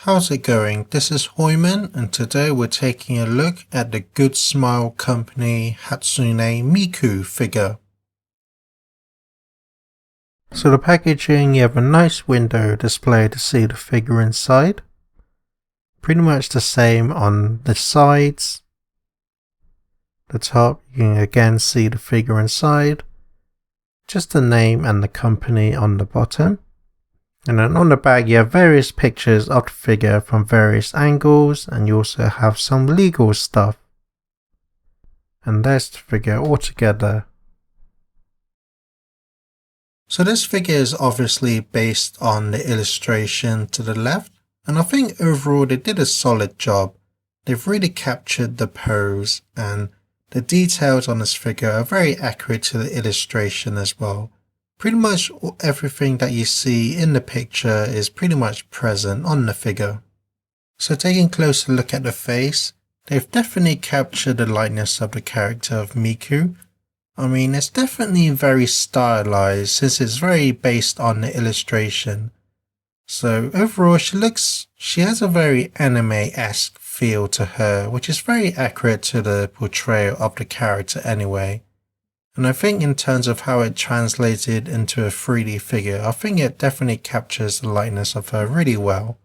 How's it going? This is Hoiman, and today we're taking a look at the good Smile Company Hatsune Miku figure. So the packaging, you have a nice window display to see the figure inside. Pretty much the same on the sides. The top, you can again see the figure inside. Just the name and the company on the bottom. And then on the back you have various pictures of the figure from various angles, and you also have some legal stuff. And there's the figure all together. So this figure is obviously based on the illustration to the left, and I think overall they did a solid job. They've really captured the pose, and the details on this figure are very accurate to the illustration as well. Pretty much everything that you see in the picture is pretty much present on the figure. So taking a closer look at the face, they've definitely captured the likeness of the character of Miku. I mean, it's definitely very stylized since it's very based on the illustration. So overall she has a very anime-esque feel to her, which is very accurate to the portrayal of the character anyway. And I think in terms of how it translated into a 3D figure, I think it definitely captures the likeness of her really well.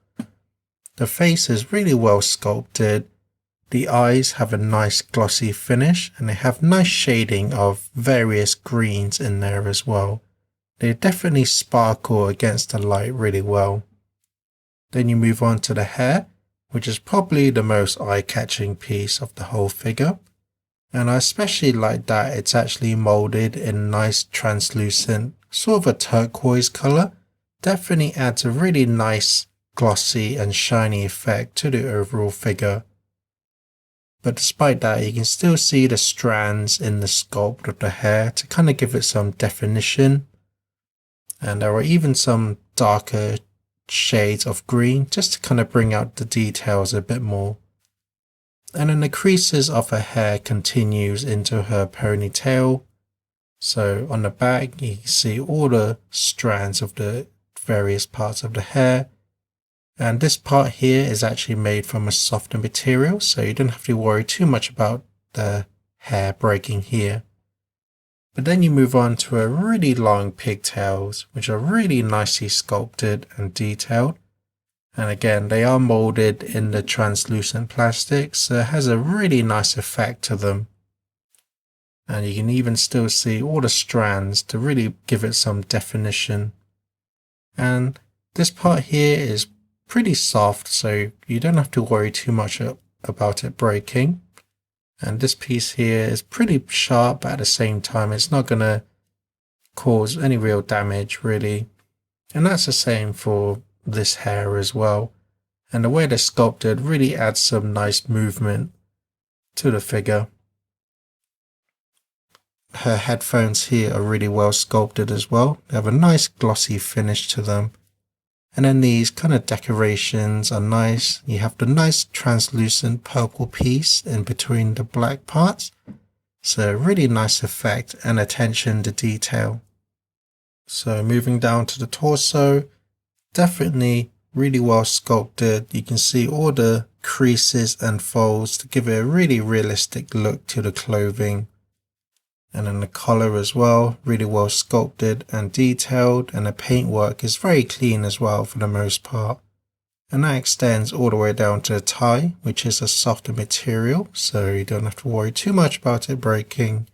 The face is really well sculpted. The eyes have a nice glossy finish, and they have nice shading of various greens in there as well. They definitely sparkle against the light really well. Then you move on to the hair, which is probably the most eye-catching piece of the whole figure. And I especially like that it's actually molded in nice translucent, sort of a turquoise color. Definitely adds a really nice glossy and shiny effect to the overall figure. But despite that, you can still see the strands in the sculpt of the hair to kind of give it some definition. And there are even some darker shades of green just to kind of bring out the details a bit more. And then the creases of her hair continues into her ponytail. So on the back you can see all the strands of the various parts of the hair. And this part here is actually made from a softer material, so you don't have to worry too much about the hair breaking here. But then you move on to a really long pigtails, which are really nicely sculpted and detailed. And again, they are molded in the translucent plastic, so it has a really nice effect to them. And you can even still see all the strands to really give it some definition. And this part here is pretty soft, so you don't have to worry too much about it breaking. And this piece here is pretty sharp, but at the same time it's not going to cause any real damage really. And that's the same for this hair as well, and the way they're sculpted really adds some nice movement to the figure. Her headphones here are really well sculpted as well. They have a nice glossy finish to them. And then these kind of decorations are nice. You have the nice translucent purple piece in between the black parts. So really nice effect and attention to detail. So moving down to the torso, definitely really well sculpted. You can see all the creases and folds to give it a really realistic look to the clothing. And then the collar as well, really well sculpted and detailed, and the paintwork is very clean as well for the most part. And that extends all the way down to the tie, which is a softer material, so you don't have to worry too much about it breaking.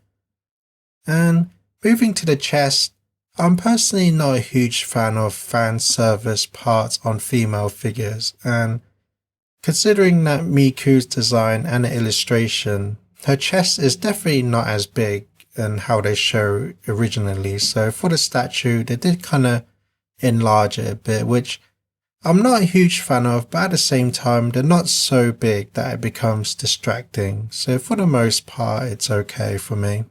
And moving to the chest, I'm personally not a huge fan of fan service parts on female figures, and considering that Miku's design and the illustration, her chest is definitely not as big than how they show originally. So for the statue, they did kind of enlarge it a bit, which I'm not a huge fan of, but at the same time, they're not so big that it becomes distracting. So for the most part, it's okay for me.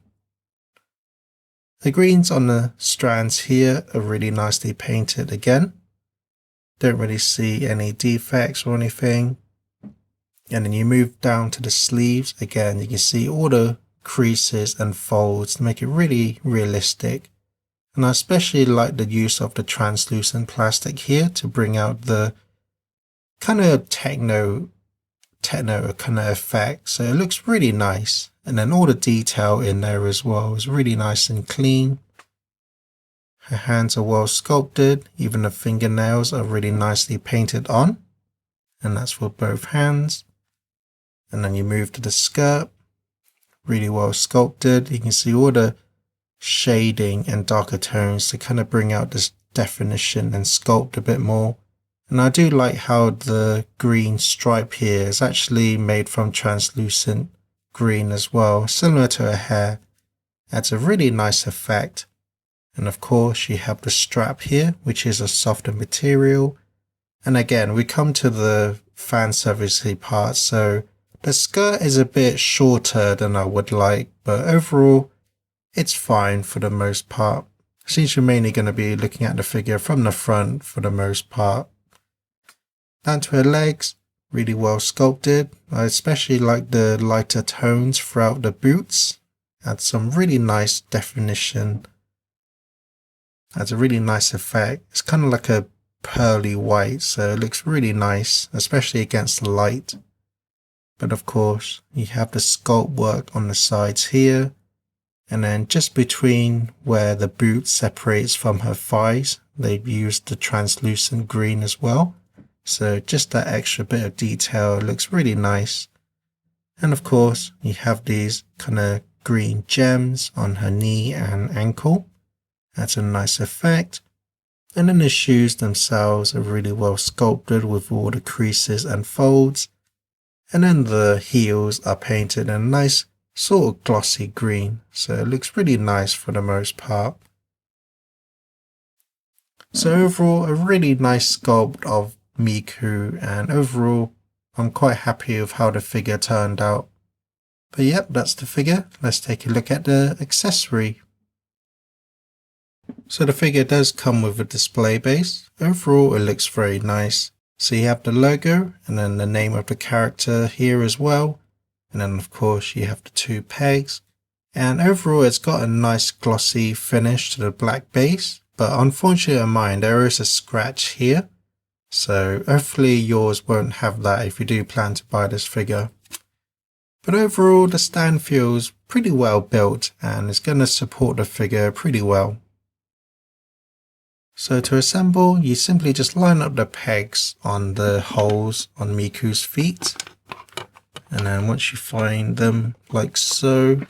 The greens on the strands here are really nicely painted again. Don't really see any defects or anything. And then you move down to the sleeves. Again, you can see all the creases and folds to make it really realistic. And I especially like the use of the translucent plastic here to bring out the kind of techno kind of effect. So it looks really nice. And then all the detail in there as well is really nice and clean. Her hands are well sculpted. Even the fingernails are really nicely painted on. And that's for both hands. And then you move to the skirt. Really well sculpted. You can see all the shading and darker tones to kind of bring out this definition and sculpt a bit more. And I do like how the green stripe here is actually made from translucent green as well, similar to her hair. Adds a really nice effect. And of course you have the strap here, which is a softer material. And again, we come to the fan servicey part, so the skirt is a bit shorter than I would like, but overall it's fine for the most part. Since you're mainly going to be looking at the figure from the front for the most part. Down to her legs, really well sculpted. I especially like the lighter tones throughout the boots. Adds some really nice definition. Adds a really nice effect. It's kind of like a pearly white, so it looks really nice, especially against the light. But of course, you have the sculpt work on the sides here. And then just between where the boot separates from her thighs, they've used the translucent green as well. So just that extra bit of detail looks really nice. And of course, you have these kind of green gems on her knee and ankle. That's a nice effect. And then the shoes themselves are really well sculpted with all the creases and folds. And then the heels are painted in a nice sort of glossy green. So it looks really nice for the most part. So overall, a really nice sculpt of Miku, and overall I'm quite happy with how the figure turned out. But yep, that's the figure. Let's take a look at the accessory. So the figure does come with a display base. Overall it looks very nice. So you have the logo and then the name of the character here as well. And then of course you have the two pegs. And overall it's got a nice glossy finish to the black base. But unfortunately on mine there is a scratch here. So hopefully yours won't have that if you do plan to buy this figure. But overall the stand feels pretty well built and it's going to support the figure pretty well. So to assemble, you simply just line up the pegs on the holes on Miku's feet. And then once you find them like so,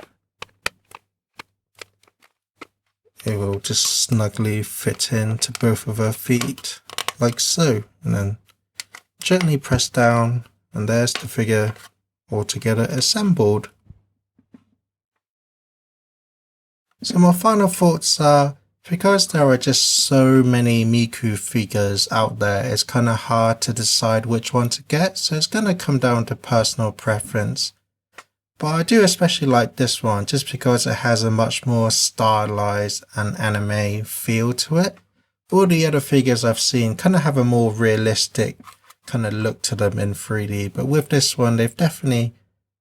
it will just snugly fit into both of her feet like so. And then gently press down and there's the figure all together assembled. So my final thoughts are, because there are just so many Miku figures out there, it's kind of hard to decide which one to get, so it's going to come down to personal preference. But I do especially like this one just because it has a much more stylized and anime feel to it. All the other figures I've seen kind of have a more realistic kind of look to them in 3D, but with this one they've definitely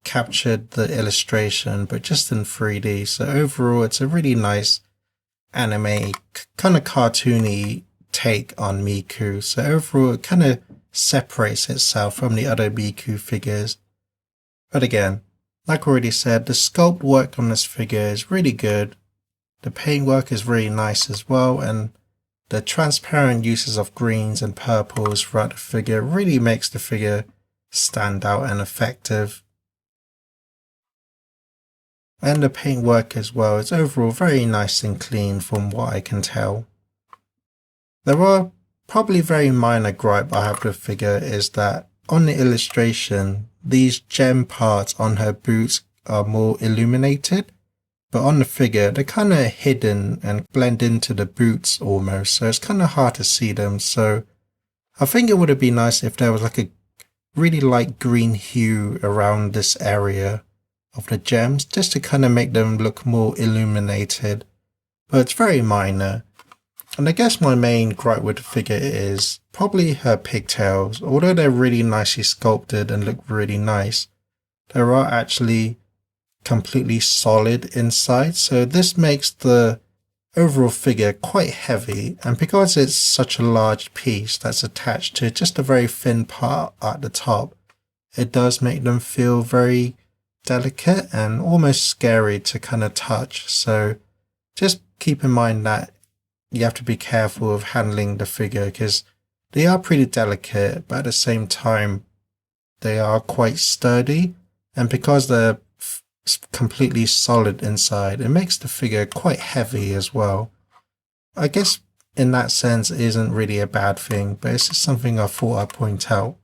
captured the illustration but just in 3D. So overall it's a really nice anime kind of cartoony take on Miku. So overall it kind of separates itself from the other Miku figures. But again, like I already said, the sculpt work on this figure is really good. The paint work is really nice as well, and the transparent uses of greens and purples throughout the figure really makes the figure stand out and effective. And the paint work as well is overall very nice and clean from what I can tell. There are probably very minor gripe I have with the figure is that on the illustration, these gem parts on her boots are more illuminated, but on the figure they're kind of hidden and blend into the boots almost, so it's kind of hard to see them. So I think it would have been nice if there was like a really light green hue around this area of the gems just to kind of make them look more illuminated, but it's very minor. And I guess my main gripe with the figure is probably her pigtails. Although they're really nicely sculpted and look really nice, they are actually completely solid inside, so this makes the overall figure quite heavy, and because it's such a large piece that's attached to just a very thin part at the top, it does make them feel very delicate and almost scary to kind of touch. So just keep in mind that you have to be careful of handling the figure because they are pretty delicate, but at the same time they are quite sturdy, and because they're completely solid inside, it makes the figure quite heavy as well. I guess in that sense it isn't really a bad thing, but it's just something I thought I'd point out.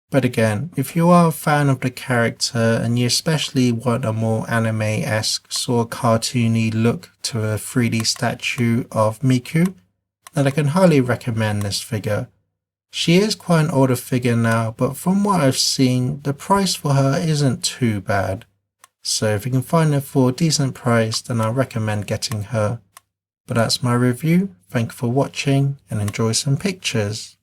But again, if you are a fan of the character and you especially want a more anime-esque sort of cartoony look to a 3D statue of Miku, then I can highly recommend this figure. She is quite an older figure now, but from what I've seen, the price for her isn't too bad. So if you can find her for a decent price, then I recommend getting her. But that's my review. Thank you for watching and enjoy some pictures.